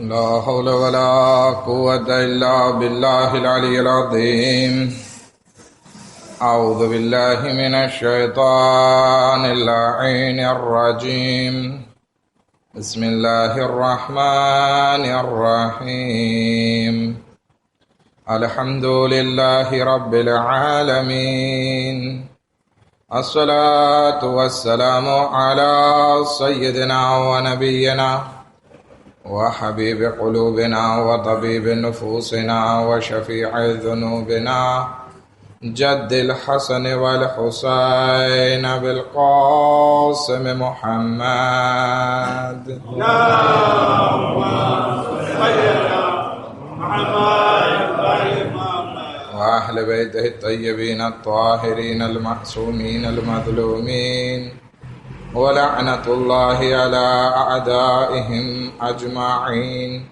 لا حول ولا قوة إلا بالله العلي العظيم. أعوذ بالله من الشيطان اللعين الرجيم. بسم الله الرحمن الرحيم. الحمد لله رب العالمين. الصلاة والسلام على سيدنا ونبينا وحبيب قلوبنا وطبيب نفوسنا وشفيع ذنوبنا جد الحسن والحسين بالقاسم محمد. وأهل بيته الطيبين الطاهرين المعصومين المظلومين ولعنة الله على أعدائهم أجمعين.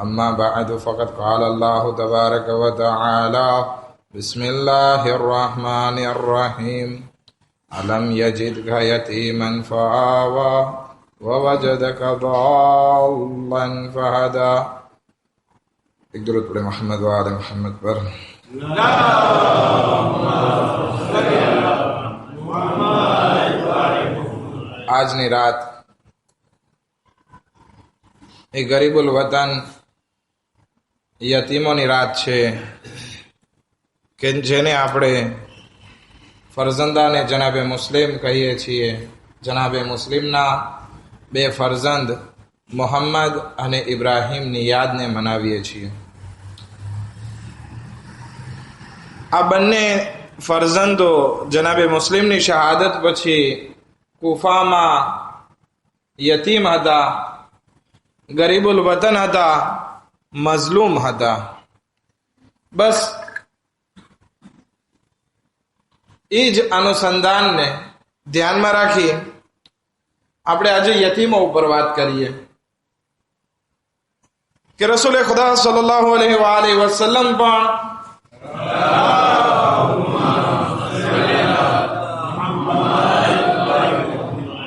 أما بعد فقد قال الله تبارك وتعالى: بسم الله الرحمن الرحيم. ألم يجدك يتيما فآوى ووجدك ضالا فهدى. एक दुरूद पढ़े मोहम्मद व आले मोहम्मद पर। આજની રાત એ ગરીબુલ વતન યતીમોની રાત છે કે જેને આપણે ફરઝંદાને જનાબે મુસ્લિમ કહીએ છીએ. જનાબે મુસ્લિમના બે ફરઝંદ મોહમ્મદ અને ઇબ્રાહીમની યાદને મનાવીએ છીએ. આ બંને ફરઝંદો જનાબે મુસ્લિમની શહાદત પછી કુફામાં યતીમ હતા, ગરીબુલ વતન હતા, મઝલૂમ હતા. બસ એ જ અનુસંધાનને ધ્યાનમાં રાખી આપણે આજે યતીમો ઉપર વાત કરીએ કે રસૂલ ખુદા સલ્લલ્લાહુ અલૈહિ વસલ્લમ પણ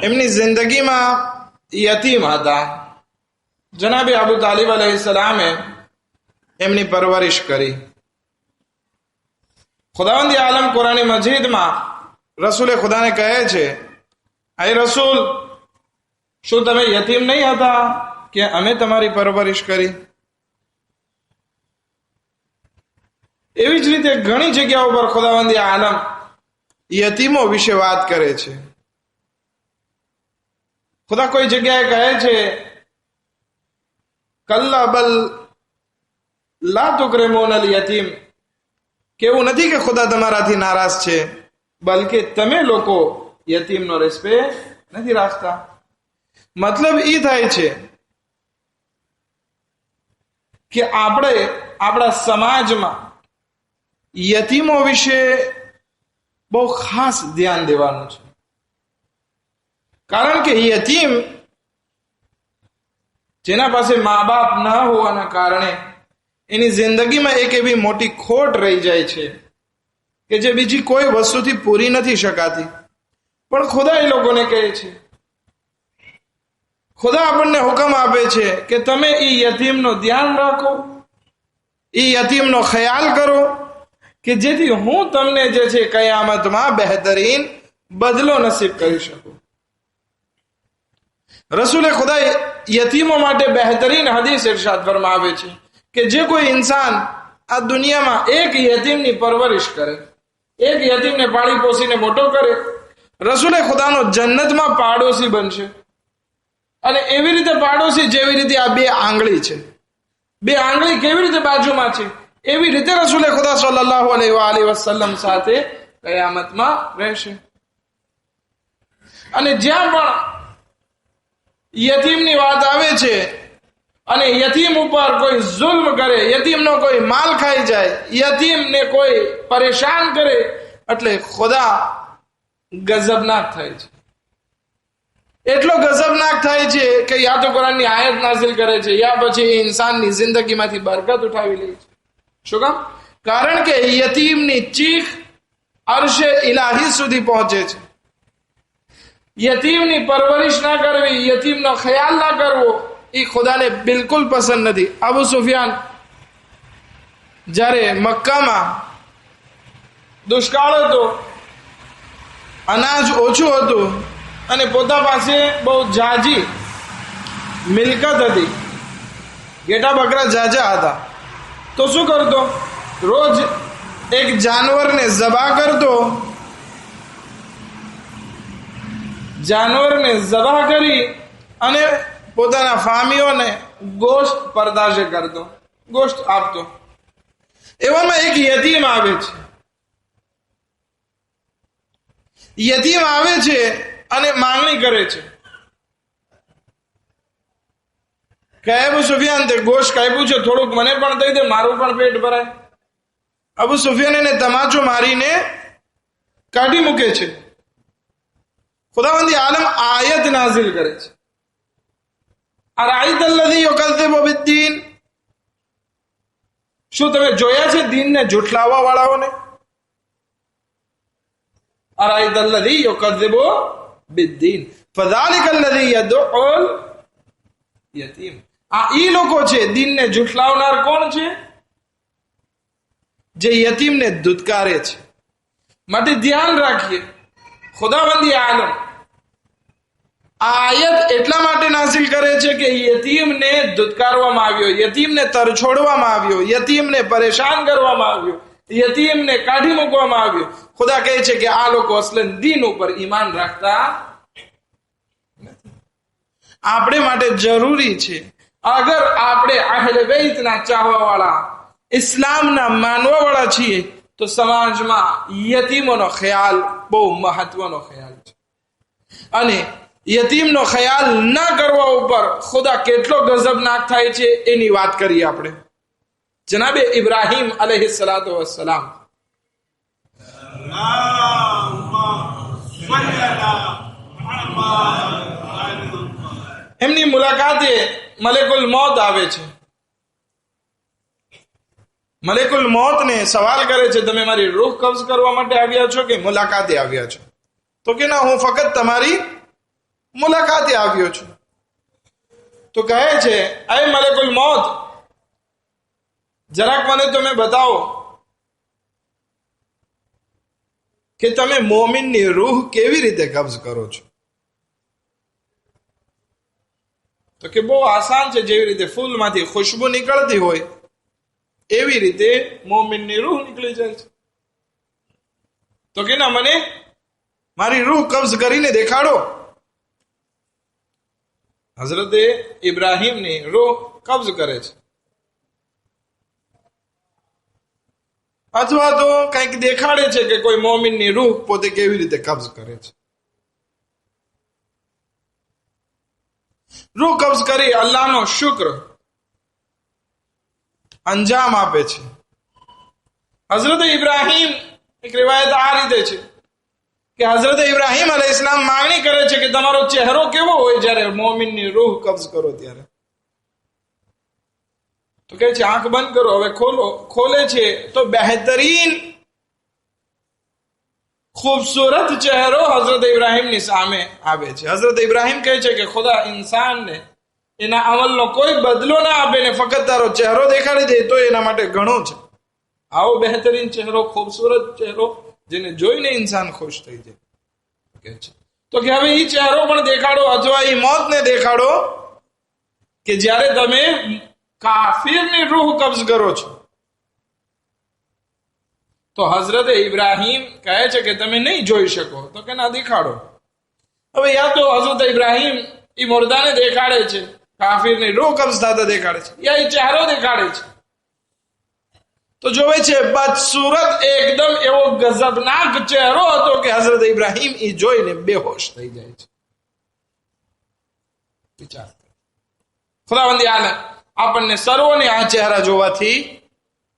એમની જિંદગીમાં યતીમ હતા. જનાબે અબુ તાલિબ અલૈહિસ્સલામે એમની પરવરિશ કરી. ખુદાવંદ આલમ કુરાની મજીદમાં રસૂલે ખુદાને કહે છે, અય રસૂલ, શું તમે યતીમ નહીં હતા કે અમે તમારી પરવરિશ કરી? એવી જ રીતે ઘણી જગ્યાઓ પર ખુદાવંદ આલમ યતીમો વિશે વાત કરે છે. ખુદા કોઈ જગ્યાએ કહે છે, કલ્લા બલ લા તુકરિમૂન અલ યતીમ, કે એવું નથી કે ખુદા તમારાથી નારાજ છે, બલકે તમે લોકો યતીમનો રિસ્પેક્ટ નથી રાખતા. મતલબ એ થાય છે કે આપણે આપણા સમાજમાં યતીમો વિશે બહુ ખાસ ધ્યાન દેવાનું છે. કારણ કે યતીમ જેના પાસે મા બાપ ના હોવાના કારણે એની જિંદગીમાં એક એવી મોટી ખોટ રહી જાય છે કે જે બીજી કોઈ વસ્તુથી પૂરી નથી શકાતી. પણ ખુદા એ લોકોને કહે છે, ખુદા આપણને હુકમ આપે છે કે તમે એ યતીમનો ધ્યાન રાખો, એ યતીમનો ખ્યાલ કરો, કે જેથી હું તમને જે છે કયામતમાં બહેતરીન બદલો નસીબ કરી શકું. રસૂલે ખુદા યતીમો માટે બહેતરીન હદીસ ઇરશાદ ફરમાવે છે કે જે કોઈ ઇન્સાન આ દુનિયામાં એક યતીમની પરવરિશ કરે, એક યતીમને પાળી પોસીને મોટો કરે, રસૂલે ખુદાનો જન્નતમાં પાડોશી બનશે. અને એવી રીતે પાડોશી જેવી રીતે આ બે આંગળી છે, બે આંગળી કેવી રીતે બાજુમાં છે, એવી રીતે રસૂલે ખુદા સલ્લલ્લાહુ અલૈહિ વસલ્લમ સાથે કયામતમાં રહેશે. અને જ્યાં પણ યતીમની વાત આવે છે અને યતીમ ઉપર કોઈ જુલ્મ કરે, યતીમનો કોઈ માલ ખાઈ જાય, યતીમને કોઈ પરેશાન કરે, એટલે ખુદા ગઝબનાક થાય છે. એટલો ગઝબનાક થાય છે કે યા તો કુરાનની આયત નાઝિલ કરે છે, યા પછી ઇન્સાનની જિંદગીમાંથી બરકત ઉઠાવી લે છે. શું કામ? કારણ કે યતીમની ચીખ અરશે ઇલાહી સુધી પહોંચે છે. યતીમની પરવરિશ ના કરવી, યતીમનો ખ્યાલ ના કરવો, એ ખુદાને બિલકુલ પસંદ નથી. અબુ સુફિયાન જ્યારે મક્કામાં દુષ્કાળ હતો, અનાજ ઓછું હતું અને પોતા પાસે બહુ જાજી મિલકત હતી, ઘેટા બકરા જાજા હતા, તો શું કરતો? રોજ એક જાનવરને ઝબા કરતો, જાનવરને ઝબા કરી અને પોતાના ફામીઓને ગોશ્ત પરદાશે કરતો, ગોશ્ત આપતો. એવામાં એક યતીમ આવે છે. યતીમ આવે છે અને માંગણી કરે છે કે અબુ સુફિયાન તે ગોશ્ત કાપ્યું છે, થોડુંક મને પણ દઈ દે, મારું પણ પેટ ભરાય. અબુ સુફિયાન એને તમાચો મારીને કાઢી મૂકે છે. ખુદાવંદી આલમ આયત નાઝિલ કરે છે, અરાઈત અલ્લઝી યુકઝ્ઝિબુ બિદ્દીન, શું તમે જોયા છે દીનને જુઠલાવવા વાળાઓને? અરાઈત અલ્લઝી યુકઝ્ઝિબુ બિદ્દીન ફઝાલિક અલ્લઝી યદઉલ યતીમ. આ ઈ લોકો છે, દીનને જુઠલાવનાર કોણ છે? જે યતીમને ધુતકારે છે. માટે ધ્યાન રાખીએ, ખુદાવંદી આલમ આયત એટલા માટે નાસિલ કરે છે કે યતીમને ધુતકારવામાં આવ્યો, યતીમને તરછોડવામાં આવ્યો, યતીમને પરેશાન કરવામાં આવ્યો, યતીમને કાઢી મૂકવામાં આવ્યો. ખુદા કહે છે કે આ લોકો અસલન દીન ઉપર ઈમાન રાખતા નથી. આપણે માટે જરૂરી છે, અગર આપણે અહેલે બેઈતના ચાહવા વાળા, ઇસ્લામના માનવા વાળા છીએ, તો સમાજમાં યતીમોનો ખ્યાલ બહુ મહત્વનો ખ્યાલ છે. અને યતીમનો ખ્યાલ ન કરવા ઉપર ખુદા કેટલો ગઝબનાક થાય છે એની વાત કરીએ આપણે. જનાબે ઇબ્રાહીમ અલૈહિસ્સલાતુ વસ્સલામ એમની મુલાકાતે મલેકુલ મોત આવે છે. મલેકુલ મોતને સવાલ કરે છે, તમે મારી રૂહ કબ્ઝ કરવા માટે આવ્યા છો કે મુલાકાતે આવ્યા છો? તો કે ના, હું ફક્ત તમારી મુલાકાતે આવ્યો છું. તો કહે છે, અય મલેકુલ મોત, જરાક મને તમે બતાવો કે તમે મોમિનની રૂહ કેવી રીતે કબ્ઝ કરો છો? તો કે બહુ આસાન છે, જેવી રીતે ફૂલમાંથી ખુશ્બુ નીકળતી હોય એવી રીતે મોમિનની રૂહ નીકળી જાય છે. તો કે ના, મને મારી રૂહ કબ્ઝ કરીને દેખાડો. હઝરતે ઇબ્રાહીમની રૂહ કબ્ઝ કરે છે, અથવા તો કંઈક દેખાડે છે કે કોઈ મોમિનની રૂહ પોતે કેવી રીતે કબ્ઝ કરે છે. રૂહ કબ્ઝ કરી અલ્લાહનો શુક્ર અંજામ આપે છે. હઝરત ઇબ્રાહીમ, એક રિવાયત આ રીતે છે કે હઝરત ઇબ્રાહીમ અલૈહિસ્સલામ માંગણી કરે છે કે તમારો ચહેરો કેવો હોય જ્યારે મોમિનની રૂહ કબ્ઝ કરો ત્યારે? તો કહે છે, આંખ બંધ કરો, હવે ખોલો. ખોલે છે તો બહેતરીન ખૂબસૂરત ચહેરો હઝરત ઇબ્રાહીમની સામે આવે છે. હઝરત ઇબ્રાહીમ કહે છે કે ખુદા ઇન્સાનને એના અમલનો કોઈ બદલો ના આપે ને ફક્ત તારો ચહેરો દેખાડી દે તો એના માટે ઘણું છે. આવો બહેતરીન ચહેરો, ખૂબસૂરત ચહેરો, જેને જોઈને ઇન્સાન ખુશ થઈ જાય. કે છે તો કે હવે એ ચહેરો પણ દેખાડો, અથવા એ મોતને દેખાડો કે જ્યારે તમે કાફિરની રૂહ કબ્ઝ કરો છો. તો હઝરત ઇબ્રાહીમ કહે છે કે તમે નહીં જોઈ શકો. તો કે ના, દેખાડો. હવે યા તો હઝરત ઇબ્રાહીમ એ મુર્દાને દેખાડે છે, કાફિરની રૂહ કબ્ઝ થતા દેખાડે છે, યા એ ચહેરો દેખાડે છે. તો જોવે છે બદસૂરત એકદમ એવો ગઝબનાક ચહેરો હતો કે હઝરત ઇબ્રાહીમ એ જોઈને બેહોશ થઈ જાય છે. વિચાર ખુદાવંદી આલમ આપણને સર્વોને આ ચહેરા જોવાથી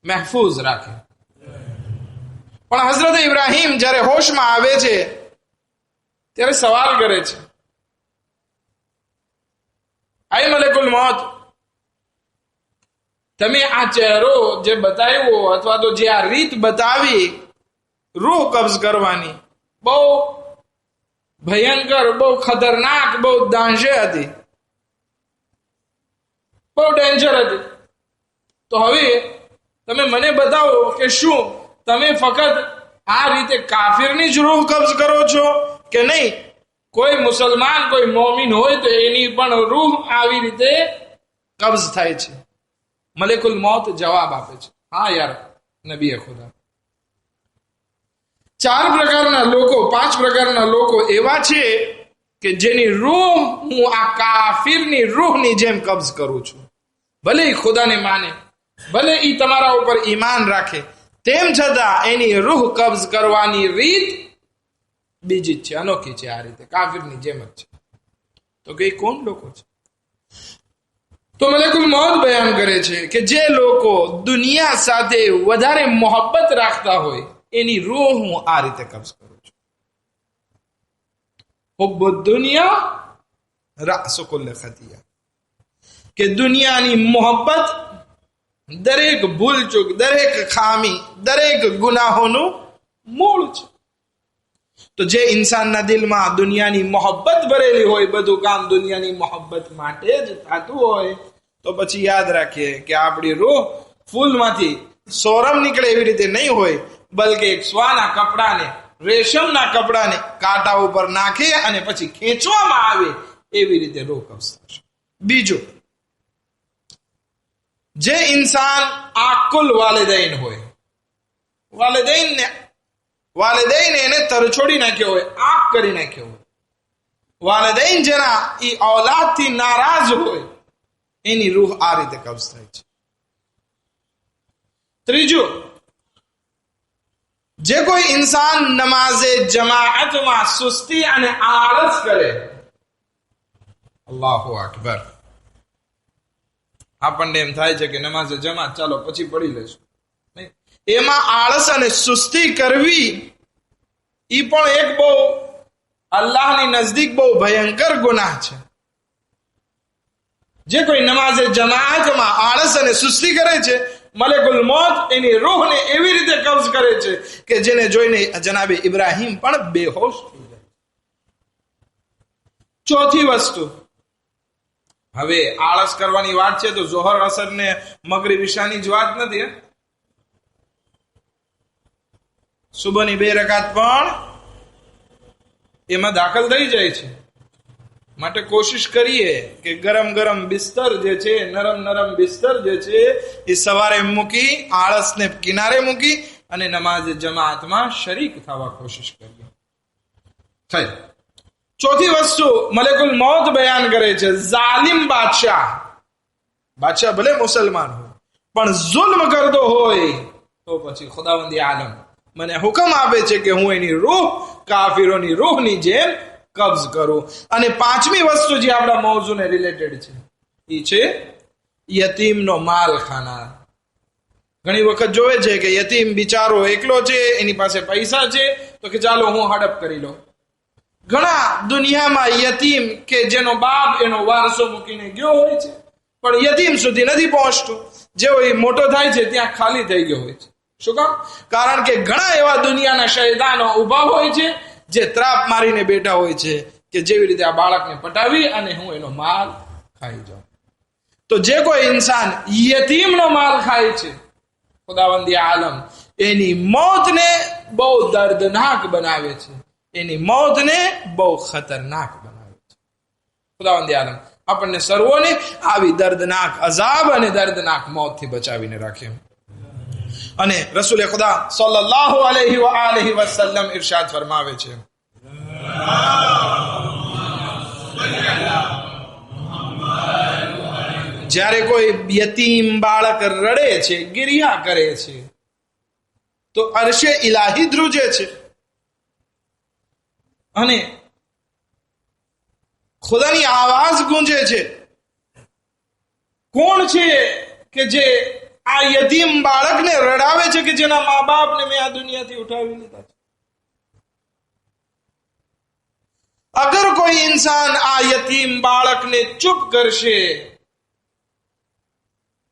મહેફૂઝ રાખે. પણ હઝરત ઇબ્રાહીમ જ્યારે હોશમાં આવે છે ત્યારે સવાલ કરે છે, આય મલેકુલ મોત, તમે આ ચહેરો જે બતાવ્યો અથવા તો જે આ રીત બતાવી રૂહ કબ્ઝ કરવાની, બહુ ભયંકર, બહુ ખતરનાક, બહુ દાંશે હતી. બહુ ડેન્જર હતી. તો હવે તમે મને બતાવો કે શું તમે ફક્ત આ રીતે કાફિરની જ રૂહ કબ્જ કરો છો કે નહીં, કોઈ મુસલમાન કોઈ મોમિન હોય તો એની પણ રૂહ આવી રીતે કબ્જ થાય છે? મલેકુલ મૌત જવાબ આપે છે, હા યાર નબી ખુદા, 4 પ્રકારના લોકો 5 પ્રકારના લોકો એવા છે કે જેની રૂહ હું આ કાફિરની રૂહની જેમ કબ્જ કરું છું. ભલે એ ખુદાને માને, ભલે એ તમારા ઉપર ઈમાન રાખે, તેમ છતાં એની રૂહ કબ્જ કરવાની રીત બીજી જ છે, અનોખી છે. આ રીતે કાફિરની જેમ જ છે. તો કે કોણ લોકો છે? તો મલેકુલ મૌત બયાન કરે છે કે જે લોકો દુનિયા સાથે વધારે મોહબ્બત રાખતા હોય એની રૂહ હું આ રીતે કબ્જ કરું છું. હુબ્બુ દુનિયા રાસુ કુલ્લ ખતિયા, કે દુનિયાની મોહબ્બત દરેક ભૂલચૂક, દરેક ખામી, દરેક ગુનાહોનું મૂળ છે. તો જે ઇન્સાનના દિલમાં દુનિયાની મોહબ્બત ભરેલી હોય, બધું કામ દુનિયાની મોહબ્બત માટે જ થતું હોય, તો પછી યાદ રાખીએ કે આપણી રૂહ ફૂલમાંથી સોરમ નીકળે એવી રીતે નહીં હોય, બલકે એક સ્વાના કપડાને, રેશમના કપડાને કાંટા ઉપર નાખે અને પછી ખેંચવામાં આવે એવી રીતે રૂહ કબ્જ થશે. બીજું, જે ઇન્સાન આકુલ વાલિદૈન હોય, વાલિદૈન એને તરછોડી નાખ્યો હોય, આંખ કરી નાખ્યો હોય, વાલિદૈન જેના એ ઔલાદથી નારાજ હોય, એની રૂહ આ રીતે કબ્જ થાય છે. ત્રીજું, જે કોઈ ઇન્સાન નમાઝે જમાઅતમાં સુસ્તી અને આળસ કરે, અલ્લાહુ અકબર, આપણને એમ થાય છે કે નમાઝે જમાત ચાલો પછી પડી લેશું, એમાં આળસ અને સુસ્તી કરવી એ પણ એક બહુ અલ્લાહની નજદીક બહુ ભયંકર ગુનાહ છે. જે કોઈ નમાઝે જમાઅતમાં આળસ અને સુસ્તી કરે છે, મલેકુલ મૌત એની રૂહને એવી રીતે કબ્જ કરે છે કે જેને જોઈને જનાબે ઇબ્રાહીમ પણ બેહોશ થઈ જાય. ચોથી વસ્તુ, હવે આળસ કરવાની વાત છે તો ઝોહર અસર ને મગરિબ ઈશાની જ વાત નથી. સુબહની 2 રકાત પણ એમાં દાખલ થઈ જાય છે. માટે કોશિશ કરીએ કે ગરમ ગરમ બિસ્તર જે છે, નરમ નરમ બિસ્તર જે છે, એ સવારે મૂકી, આળસને કિનારે મૂકી અને નમાઝ જમાઅતમાં શરીક થવા કોશિશ કરીએ. થઈ. ચોથી વસ્તુ મલેકુલ મૌત બયાન કરે છે, જાલિમ બાદશાહ ભલે મુસલમાન હોય પણ જુલ્મ કરતો હોય તો પછી ખુદાવંદી આલમ મને હુકમ આપે છે કે હું એની રૂહ કાફિરોની રૂહની જેમ કબ્જ કરું. અને 5મી વસ્તુ જે આપણા મૌજુને રિલેટેડ છે એ છે યતીમનો માલ ખાનાર. ઘણી વખત જોવે છે કે યતીમ બિચારો એકલો છે, એની પાસે પૈસા છે તો કે ચાલો હું હડપ કરી લઉં. ઘણા દુનિયામાં યતીમ કે જેનો બાપ એનો વારસો મૂકીને ગયો હોય છે પણ યતીમ સુધી નથી પહોંચતું, જેવો એ મોટો થાય છે ત્યાં ખાલી થઈ ગયો હોય છે. શું કામ? કારણ કે ઘણા એવા દુનિયાના શૈતાનો ઉભા હોય છે જે ત્રાપ મારીને બેઠા હોય છે કે જેવી રીતે આ બાળકને પટાવી અને હું એનો માલ ખાઈ જાઉં. તો જે કોઈ ઇન્સાન યતીમનો માલ ખાય છે, ખુદાવંદી આલમ એની મોતને બહુ દર્દનાક બનાવે છે, એની મોતને બહુ ખતરનાક બનાવે છે. ખુદાવંદી આલમ આપણને સર્વોને આવી દર્દનાક અઝાબ અને દર્દનાક મોતથી બચાવીને રાખે. અને રસૂલ ખુદા સલ્લલ્લાહુ અલૈહિ વ આલિહિ વસલ્લમ ઇરશાદ ફરમાવે છે, જ્યારે કોઈ યતીમ બાળક રડે છે, ગિરિયા કરે છે, તો અરશે ઇલાહી ધ્રુજે છે અને ખુદાની આવાજ ગુંજે છે. કોણ છે કે જે આ યતીમ બાળકને રડાવે છે કે જેના મા બાપને મેં આ દુનિયાથી ઉઠાવી લીધા છે? અગર કોઈ ઇન્સાન આ યતીમ બાળકને ચૂપ કરશે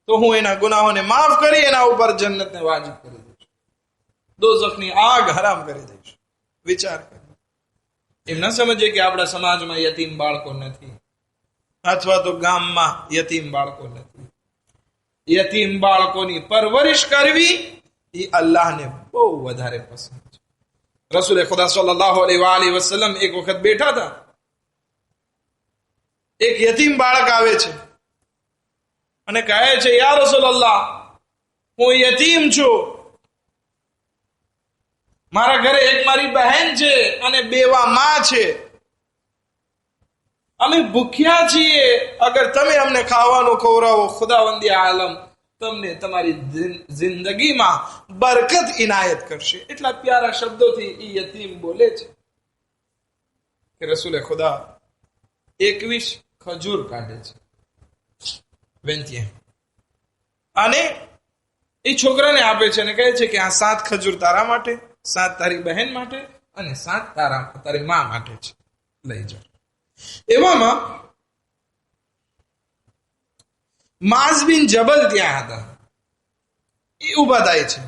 તો હું એના ગુનાહોને માફ કરી એના ઉપર જન્નતને વાજિબ કરી દઈશ, દોઝખની આગ હરામ કરી દઈશ. વિચાર કરો. એમ ન સમજે કે આપણા સમાજમાં યતીમ બાળકો નથી અથવા તો ગામમાં યતીમ બાળકો નથી. યતીમ બાળકોની પરવરિશ કરવી એ અલ્લાહને બહુ વધારે પસંદ છે. રસૂલે ખુદા સલ્લલ્લાહુ અલૈહિ વસલ્લમ એક વખત બેઠા હતા. એક યતીમ બાળક આવે છે અને કહે છે, યા રસૂલલ્લાહ, હું યતીમ છું. મારા ઘરે એક મારી બહેન છે અને બેવા માં છે. અમે ભૂખ્યા છીએ. અગર તમે અમને ખાવાનું ખવડાવો, ખુદાવંદી આલમ તમને તમારી જિંદગીમાં બરકત ઇનાયત કરશે. એટલા પ્યારા શબ્દોથી એ યતીમ બોલે છે કે રસૂલે ખુદા 21 ખજૂર કાઢે છે વેંતીએ અને એ છોકરાને આપે છે અને કહે છે કે આ 7 ખજૂર તારા માટે, 7 તારી બહેન માટે અને 7 તારી મા માટે છે, લઈ જાઓ. એવામાં માઝ બિન જબલ ત્યાં હતા. એ ઉભા થાય છે.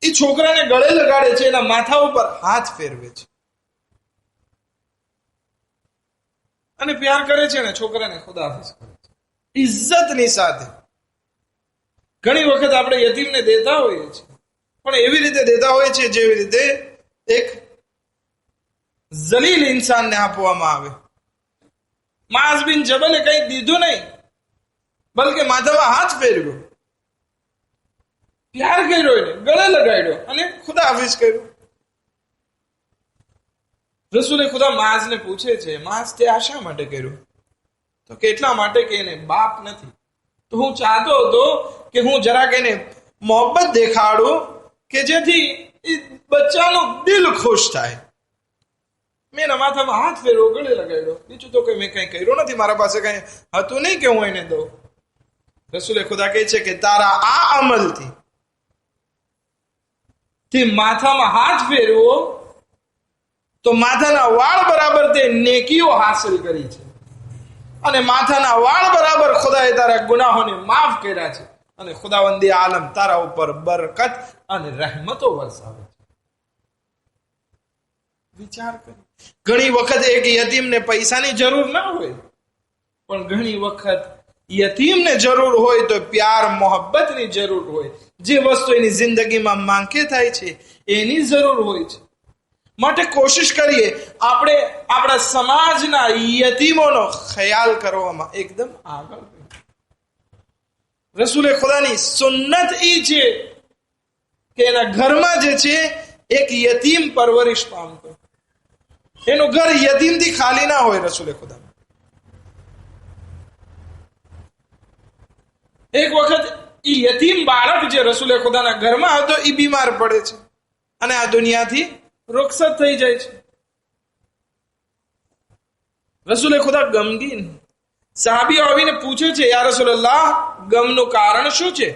એ છોકરાને ગળે લગાડે છે, એના માથા ઉપર હાથ ફેરવે છે અને પ્યાર કરે છે ને છોકરાને ખુદાહાફિઝ કરે છે ઇજ્જતની સાથે. ઘણી વખત આપણે યતીમને દેતા હોઈએ છીએ, પણ એવી રીતે દેતા હોય છે જેવી રીતે એક જલીલ ઇન્સાનને આપવામાં આવે. માઝ બિન જબલે કંઈ દીધું નહીં, બલકે માથામાં હાથ ફેરવ્યો, પ્યાર કર્યો, એને ગળે લગાડ્યો અને ખુદાહાફિઝ કર્યો. રસૂલે ખુદા માઝને પૂછે છે, માઝ તે આ શા માટે કર્યું? તો કેટલા માટે કે એને બાપ નથી. તો હું ચાહતો હતો કે હું જરાક એને મોહબ્બત દેખાડું કે જેથી એ બચ્ચાનું દિલ ખુશ થાય. મેં એના માથામાં હાથ ફેરવ્યો, ગળે લગાડ્યો, બીજું તો મેં કઈ કર્યું નથી. મારા પાસે કઈ હતું નહીં કે હું એને દઉં. રસૂલે ખુદા કહે છે કે તારા આ અમલથી તે માથામાં હાથ ફેરવો તો માથાના વાળ બરાબર તે નેકીઓ હાંસલ કરી છે અને માથાના વાળ બરાબર ખુદાએ તારા ગુનાહોને માફ કર્યા છે અને ખુદાવંદી આલમ તારા ઉપર બરકત અને રહેમતો વરસાવે છે. વિચાર કરી. ઘણી વખત એક યતીમને પૈસાની જરૂર ના હોય, પણ ઘણી વખત યતીમને જરૂર હોય તો પ્યાર મોહબ્બતની જરૂર હોય. જે વસ્તુ એની જિંદગીમાં માંગે થાય છે એની જરૂર હોય છે. માટે કોશિશ કરીએ આપણે આપણા સમાજના યતીમોનો ખ્યાલ કરવામાં એકદમ આગળ. રસૂલે ખુદાની સુન્નત ઈ છે કે એના ઘરમાં જે છે એક યતીમ પરવરિશ પામતો, એનું ઘર યતીમથી ખાલી ના હોય. રસૂલે ખુદા એક વખત ઈ યતીમ બાળક જે રસૂલે ખુદાના ઘરમાં હતો એ બીમાર પડે છે અને આ દુનિયાથી રૂખસત થઈ જાય છે. રસૂલે ખુદા ગમગીન. સાહાબીઓ આવીને પૂછે છે, યા રસૂલલ્લાહ, ગમનું કારણ શું છે?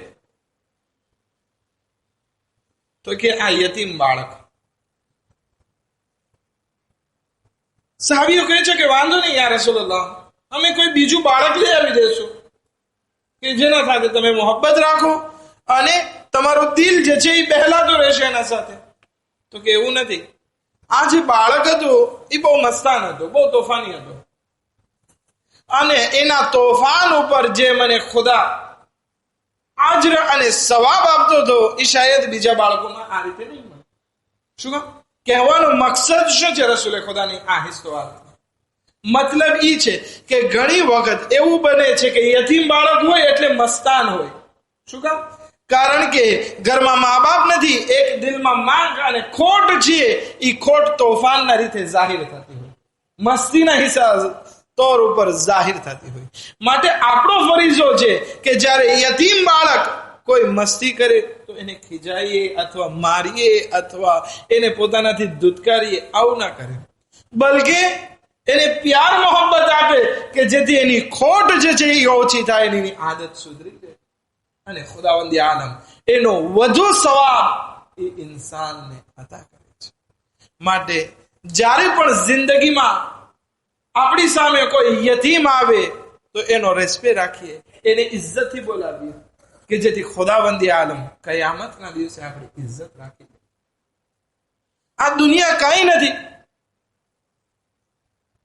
તો કે આ યતીમ બાળક. સાહાબીઓ કહે છે કે વાંધો નહીં યા રસૂલલ્લાહ, અમે કોઈ બીજું બાળક લઈ આવી દેશું કે જેના સાથે તમે મોહબ્બત રાખો અને તમારું દિલ જે છે એ બહેલાતું રહેશે એના સાથે. તો કે એવું નથી. આ જે બાળક હતું એ બહુ મસ્તાન હતો, બહુ તોફાની હતો અને એના તોફાન ઉપર જે મને ખુદા અજર અને સવાબ આપતો હતો એ શાયદ બીજા બાળકોમાં આ રીતે નહીં મળે. શું કહેવાનો મકસદ શું છે રસૂલે ખુદાની આ હિસ્સો? મતલબ ઈ છે કે ઘણી વખત એવું બને છે કે યતીમ બાળક હોય એટલે મસ્તાન હોય. શું કામ? કારણ કે ઘરમાં મા બાપ નથી, એક દિલમાં માંગ અને ખોટ છે. એ ખોટ તોફાનના રીતે જાહેર થતી હોય, મસ્તીના હિસાબ તોર ઉપર જાહેર થતી હોય. માટે આપણો ફરીજો છે કે જ્યારે યતીમ બાળક કોઈ મસ્તી કરે તો એને ખીજાઈએ અથવા મારીએ અથવા એને પોતાનાથી ધુતકારીએ, આવું ના કરે, બલકે એને પ્યાર મોહબ્બત આપે કે જેથી એની ખોટ જે છે એ ઓછી થાય, એની આદત સુધરી જાય અને ખુદાવંદી આલમ એનો વધુ સવાબ એ ઇન્સાનને અતા કરે છે. માટે જ્યારે પણ જિંદગીમાં આપણી સામે કોઈ યતીમ આવે તો એનો રેસ્પેક્ટ રાખીએ, એને ઇજ્જતથી બોલાવીએ કે જેથી ખુદાવંદી આલમ કયામતના દિવસે આપણી ઇજ્જત રાખી. આ દુનિયા કાંઈ નથી.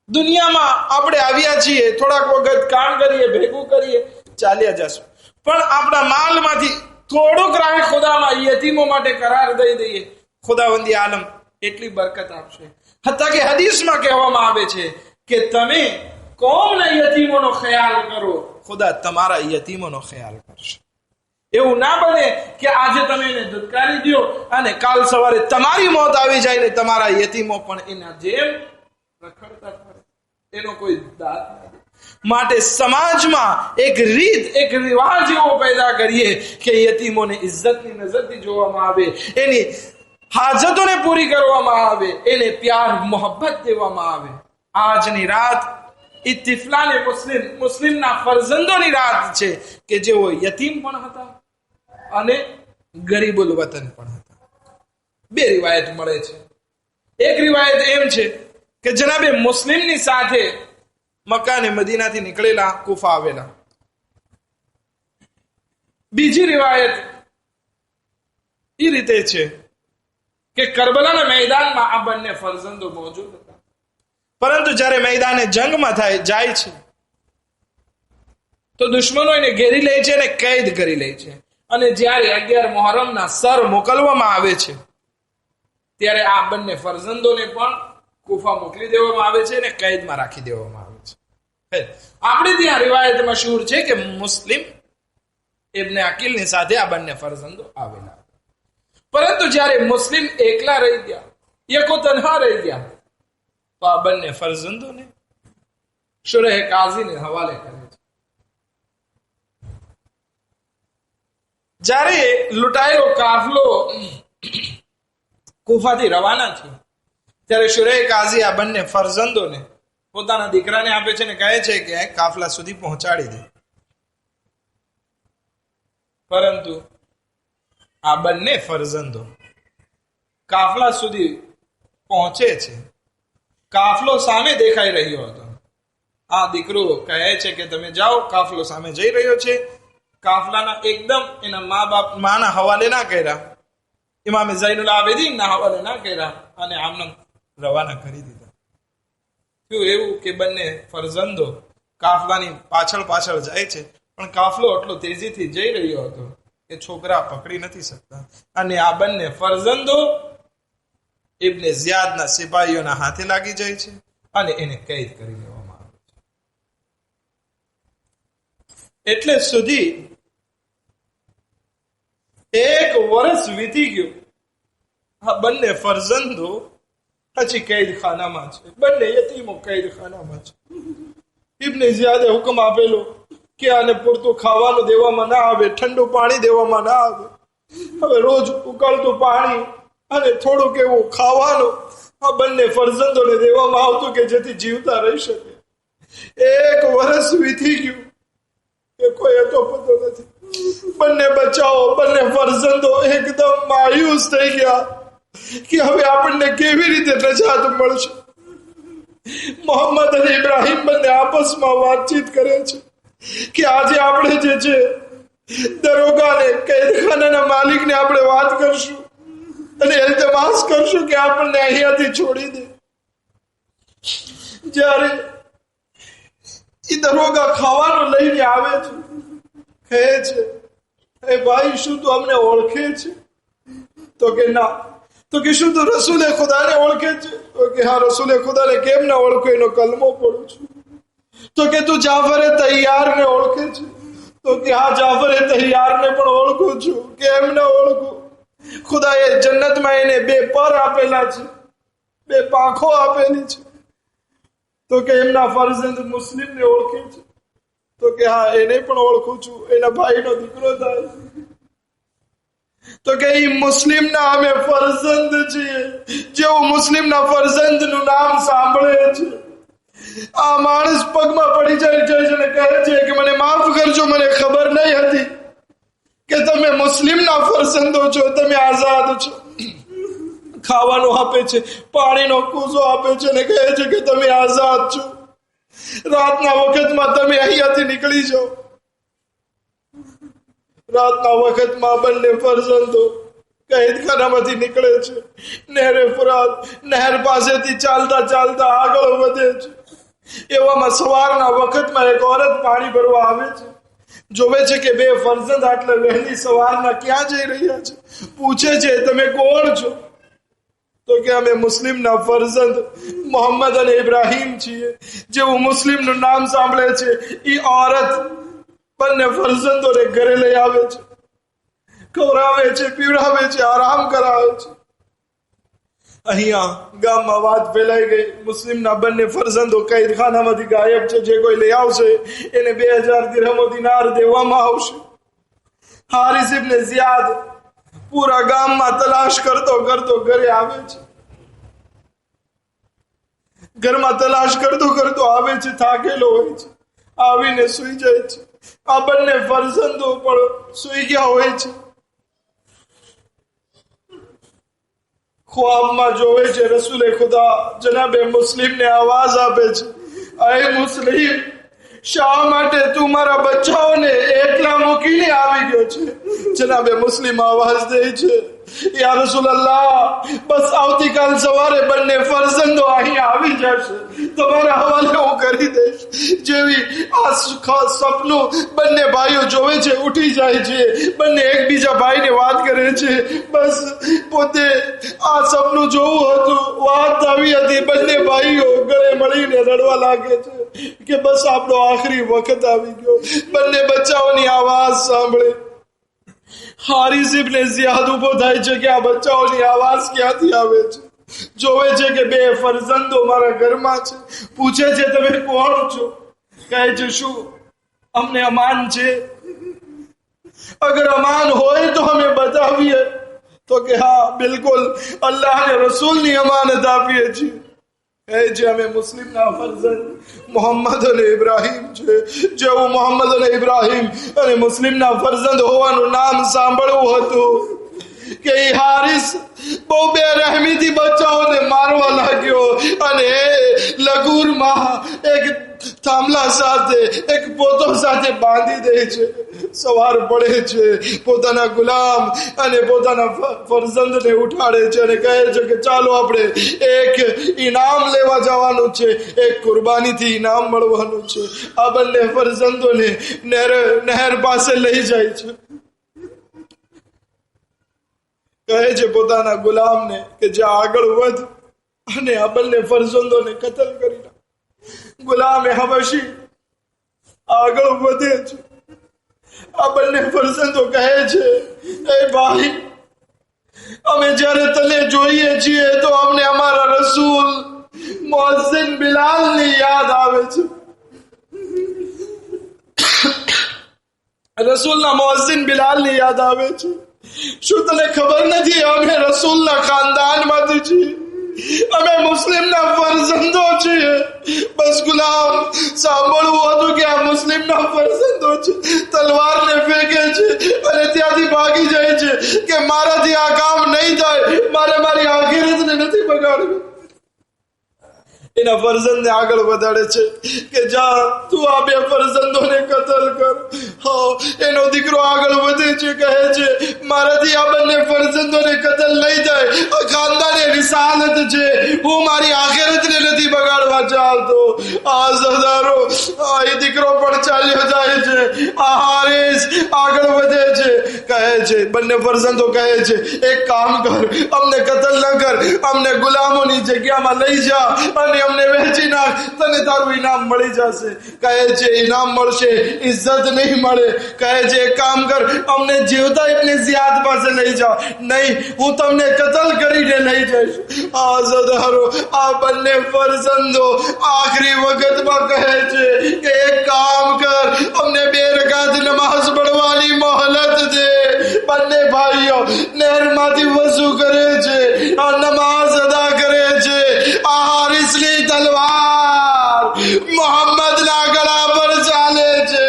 દુનિયામાં આપણે આવ્યા છીએ, થોડાક વખત કામ કરીએ, ભેગું કરીએ, ચાલ્યા જશું. પણ આપણા માલમાંથી થોડુંક રાહે ખુદામાં યતીમો માટે કરાર દઈ દઈએ, ખુદાવંદી આલમ એટલી બરકત આપશે. હત્તા કે હદીસમાં કહેવામાં આવે છે કે તમે કોમના યતીમોનો ખ્યાલ કરો, ખુદા તમારા યતીમોનો ખ્યાલ કરશે. એવું ના બને કે આજે તમે એને ધુતકારી દો અને કાલ સવારે તમારી મોત આવી જાય ને તમારા યતીમો પણ એના જેમ રખડતા ફરે, એનો કોઈ દાદ નથી. માટે સમાજમાં એક રીત, એક રિવાજ એવો પેદા કરીએ કે યતીમોને ઇજ્જતની નજરથી જોવામાં આવે, એની હાજતોને પૂરી કરવામાં આવે, એને પ્યાર મોહબ્બત દેવામાં આવે. આજની રાત ઇત્તિફલાને મુસ્લિમના ફરજંદોની રાત છે કે જેઓ યતીમ પણ હતા અને ગરીબુલ વતન પણ હતા. બે રિવાયત મળે છે. એક રિવાયત એમ છે કે જનાબે મુસ્લિમની સાથે મક્કા અને મદીનાથી નીકળેલા કુફા આવેલા. બીજી રિવાયત એ રીતે છે કે કરબલાના મેદાનમાં આ બંને ફરજંદો મોજૂદ હતા, પરંતુ જ્યારે મેદાને જંગમાં જાય છે તો દુશ્મનો એને ઘેરી લે છે અને કેદ કરી લે છે. અને જ્યારે 11 મુહર્રમના સર મોકલવામાં આવે છે ત્યારે આ બંને ફરજંદોને પણ કુફા મોકલી દેવામાં આવે છે અને કેદમાં રાખી દેવામાં આવે છે. આપણે ત્યાં રિવાયત મશહૂર છે કે મુસ્લિમ ઇબ્ન અકીલની સાથે આ બંને ફરજંદો આવેલા. પરંતુ જ્યારે મુસ્લિમ એકલા રહી ગયા, યકો તન્હા રહી ગયા, તો આ બંને ફરજંદોને શુરેહ કાઝીને હવાલે કરે છે. જ્યારે લૂંટાયેલો કાફલો કુફાથી રવાના છે ત્યારે શુરેહ કાઝી આ બંને ફરજંદોને પોતાના દીકરાને આપે છે ને કહે છે કે કાફલા સુધી પહોંચાડી દે. પરંતુ આ બંને ફરજંદો કાફલા સુધી પહોંચે છે. કાફલો સામે દેખાઈ રહ્યો હતો. આ દીકરો કહે છે કે તમે જાઓ, કાફલો સામે જઈ રહ્યો છે. કાફલાના એકદમ એના માના હવાલે ના કર્યા, ઇમામ ઝૈનુલ આબિદીનના હવાલે ના કર્યા અને આમને રવાના કરી દીધા. થયું એવું કે બંને ફરજંદો કાફલાની પાછળ જાય છે, પણ કાફલો એટલો તેજીથી જઈ રહ્યો હતો કે છોકરા પકડી નથી શકતા. અને આ બંને ફરજંદો ઇબ્ને ઝિયાદના સિપાહીઓના હાથે લાગી જાય છે અને એને કેદ કરી લેવામાં આવે છે. એટલે સુધી 1 વર્ષ વીતી ગયું. આ બંને ફરજંદો હજી કેદખાનામાં છે, બંને યતીમો કેદખાનામાં છે. ઇબ્ને ઝિયાદે હુકમ આપેલો કે આને પૂરતું ખાવાનું દેવામાં ના આવે, ઠંડુ પાણી દેવામાં ના આવે. હવે રોજ ઉકળતું પાણી અને થોડુંક એવું ખાવાનું આ બંને ફરજંદોને દેવામાં આવતું કે જેથી જીવતા રહી શકે. 1 વર્ષ વીતી ગયું કે કોઈ હતો પતો નથી. બંને બચ્ચાઓ, બંને ફરજંદો એકદમ માયુસ થઈ ગયા કે હવે આપણને કેવી રીતે નજાત મળશે. મોહમ્મદ અને ઇબ્રાહીમ બંને આપસમાં વાતચીત કરે છે કે આજે આપણે જે છે દરોગાને, કેદખાનાના માલિકને આપણે વાત કરશું અને ઇલ્તમાસ કરશું કે આપણને અહીંયાથી છોડી દે. જ્યારે એ દરોગા ખાવાનું લઈને આવે છે, કહે છે એ ભાઈ શું તું અમને ઓળખે છે? તો કે ના. તો કે શું તું રસૂલે ખુદાને ઓળખે છે? તો કે હા, રસૂલે ખુદાને કેમ ના ઓળખો, એનો કલમો પડું છું. તો કે તું જાફરે તૈયારને ઓળખે છે? તો કે હા, જાફરે તૈયારને પણ ઓળખું છું. કેમ ના ઓળખું? ખુદાએ જન્નતમાં એને 2 પર આપેલા છે, 2 પાંખો આપેલી છે. તો કે એમના ફરજંદ મુસ્લિમને ઓળખે છે? તો કે હા, એને પણ ઓળખું છું, એના ભાઈનો દીકરો થાય. તો કે એ મુસ્લિમના અમે ફરજંદ છીએ. જેવું મુસ્લિમના ફરજંદનું નામ સાંભળે છે આ માણસ પગમાં પડી જાય છે અને કહે છે કે મને માફ કરજો, મને ખબર નહીં હતી કે તમે મુસ્લિમના ફરજંદો છો, તમે આઝાદ છો. ખાવાનું આપે છે, પાણીનો કૂઝો આપે છે અને કહે છે કે તમે આઝાદ છો. રાતના વખતમાં તમે અહીંયાથી નીકળી જાઓ. રાતના વખતમાં બંને ફરજંદો કેદખાનામાંથી નીકળે છે. નહેરે ફુરાત, નહેર પાસેથી ચાલતા ચાલતા આગળ વધે છે. એવામાં સવારના વખતમાં એક ઓરત પાણી ભરવા આવે છે. જોવે છે કે બે ફરજંદ આટલા વહેલી સવારના ક્યાં જઈ રહ્યા છે. પૂછે છે તમે કોણ છો? તો કે અમે મુસ્લિમના ફરજંદ મોહમ્મદ અને ઇબ્રાહીમ છીએ. જેવું મુસ્લિમનું નામ સાંભળે છે એ ઓરત બંને ફરજંદોને ઘરે લઈ આવે છે, ખવડાવે છે, પીવડાવે છે, આરામ કરાવે છે. અહીંયા ગામમાં વાત ફેલાઈ ગઈ, મુસ્લિમના બંને ફરજંદો કૈદખાનામાંથી ગાયબ છે, જે કોઈ લઈ આવશે એને 2000 દિરહમો દિનાર દેવામાં આવશે. હારિસ ઇબ્ને ઝિયાદ પૂરા ગામમાં તલાશ કરતો કરતો ઘરે આવે છે. ઘરમાં તલાશ કરતો કરતો આવે છે, થાકેલો હોય છે, આવીને સૂઈ જાય છે. આ બંને ફરજંદો પણ સૂઈ ગયા હોય છે. ખ્વાબમાં જોવે છે રસૂલે ખુદા જનાબે મુસ્લિમને આવાજ આપે છે, અય મુસ્લિમ, શા માટે તું મારા બચ્ચાઓને એકલા મૂકીને આવી ગયો છે? જનાબે મુસ્લિમ આવાજ દે છે, યા રસૂલલ્લાહ, બસ આવતીકાલ સવારે બંને ફરજંદો અહીં આવી જશે, તમારા હવાલે હું કરી દઈશ. જેવી આ સપનું બંને ભાઈઓ જોવે છે, ઉઠી જાય છે, બંને એકબીજા ભાઈને વાત કરે છે. બસ પોતે આ સપનું જોવું હતું, વાત આવી હતી, બંને ભાઈઓ ગળે મળીને રડવા લાગે છે કે બસ આપણો આખરી વખત આવી ગયો. બંને બચ્ચાઓની આવાજ સાંભળે હારિસ ઇબ્ને ઝિયાદ ઉભો થાય છે કે આ બચ્ચાઓની આવાજ ક્યાંથી આવે છે. જોવે છે કે બે ફરજંદો મારા ઘરમાં છે. પૂછે છે તમે કોણ છો? કહે છે શું અમને અમાન છે? અગર અમાન હોય તો અમે બતાવીએ. તો કે હા બિલકુલ, અલ્લાહ ને રસૂલની અમાનત આપીએ છીએ. કહે છે અમે મુસ્લિમના ફરજંદ મોહમ્મદ અને ઇબ્રાહીમ છે. જેવું મોહમ્મદ અને ઇબ્રાહીમ અને મુસ્લિમના ફરજંદ હોવાનું નામ સાંભળવું હતું કે હારિસ બહુ બેરહેમીથી બચ્ચાઓને મારવા લાગ્યો અને લગુરમાં એક થાંભલા સાથે એક પોતો સાથે બાંધી દે છે. સવાર પડે છે, પોતાના ગુલામ અને પોતાના ફરજંદને ઉઠાડે છે અને કહે છે કે ચાલો આપણે એક ઇનામ લેવા જવાનું છે, એક કુરબાનીથી ઇનામ મળવાનું છે. આ બંને ફરજંદોને નહેર પાસે લઈ જાય છે. કહે છે પોતાના ગુલામને કે જે આગળ વધ અને આ બંને ફરજંદોને કતલ કરી નાખ. ગુલામે હબશી આગળ વધે છે. આ બંને ફરજંદો કહે છે એ ભાઈ, અમે જ્યારે તને જોઈએ છીએ તો અમને અમારા રસૂલ મુઅઝ્ઝિન બિલાલની યાદ આવે છે. રસૂલના મુઅઝ્ઝિન બિલાલની યાદ આવે છે. શું તને ખબર નથી અમે રસૂલના ખાનદાનમાંથી છીએ, અમે મુસ્લિમના ફરજંદો છીએ? બસ ગુલામ સાંભળવું હતું કે આ મુસ્લિમના ફરજંદો છે. તલવારને ફેંકે છે અને ત્યાંથી ભાગી જાય છે કે મારાથી આ કામ નહીં થાય, મારે મારી આખિરતને નથી બગાડવી. એના ફરજંદને આગળ વધારે છે કે જા તું આ બે ફરજંદોને કતલ કર. એનો દીકરો આગળ વધે છે, કહે છે મારાથી આ બંને ફરજંદોને કતલ નહીં થાય, આ ખાનદાની રિસાલત છે, હું મારી આખિરતને નથી બગાડવા ચાહતો. આ ઝદારો એ દીકરો પણ ચાલ્યો જાય છે. આ હારિસ આગળ વધે છે, કહે છે બંને ફરજંદો કહે છે એક કામ કર, અમને કતલ ન કર, અમને ગુલામોની જગ્યામાં લઈ જા અને અમને વહેંચી નાખ, તને તારું ઇનામ મળી જશે. કહે છે ઇનામ મળશે, ઇજ્જત નહીં મળે. કહે છે એક કામ કર, અમને જીવતા ઇબ્ને ઝિયાદ પાસે લઈ જા. નહીં, હું તમને કતલ કરીને લઈ જઈશ. આ ઝદારો આ બંને ફરજંદો આખરી વખતમાં કહે છે કે એક કામ કર, અમને 2 રકાત નમાઝ પઢવાની મોહલત દે. બંને ભાઈઓ નહેરમાંથી વઝુ કરે છે, આ નમાઝ અદા કરે છે. આ હારિસની તલવાર મોહમ્મદના ગળા પર ચાલે છે,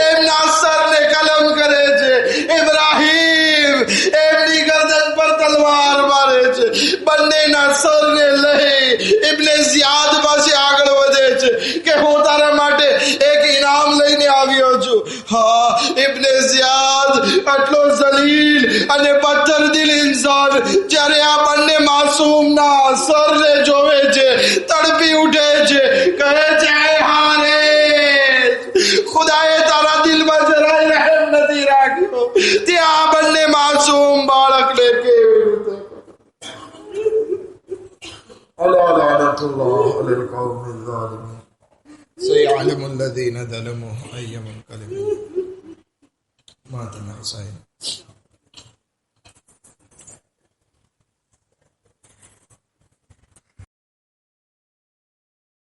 એમના સરને કલમ કરે છે. ઇબ્રાહીમ એમની ગરદન પર તલવાર મારે છે. બંનેના સરને લઈ ઇબ્ને ઝિયાદ પાસે આગળ વધે છે કે હું તારા માટે એક ઇનામ લઈને આવ્યો છું. હા, ઇબ્ને ઝિયાદ આટલો જલીલ અને પથ્થરદિલ ઇન્સાન જ્યારે આ બંને માસૂમના સરને જોવે છે તડપી ઉઠે છે. કહે છે હારિસ, ખુદાએ તારા દિલમાં ત્યાં બંને માસૂમ બાળકને કેવી રીતે અલા લાનતુલ્લાહ અલલ કૌમિલ ઝાલિમીન સયઅલમુલ લઝીના ઝલમુ અય્યમુલ કલિમ માતના સાઈન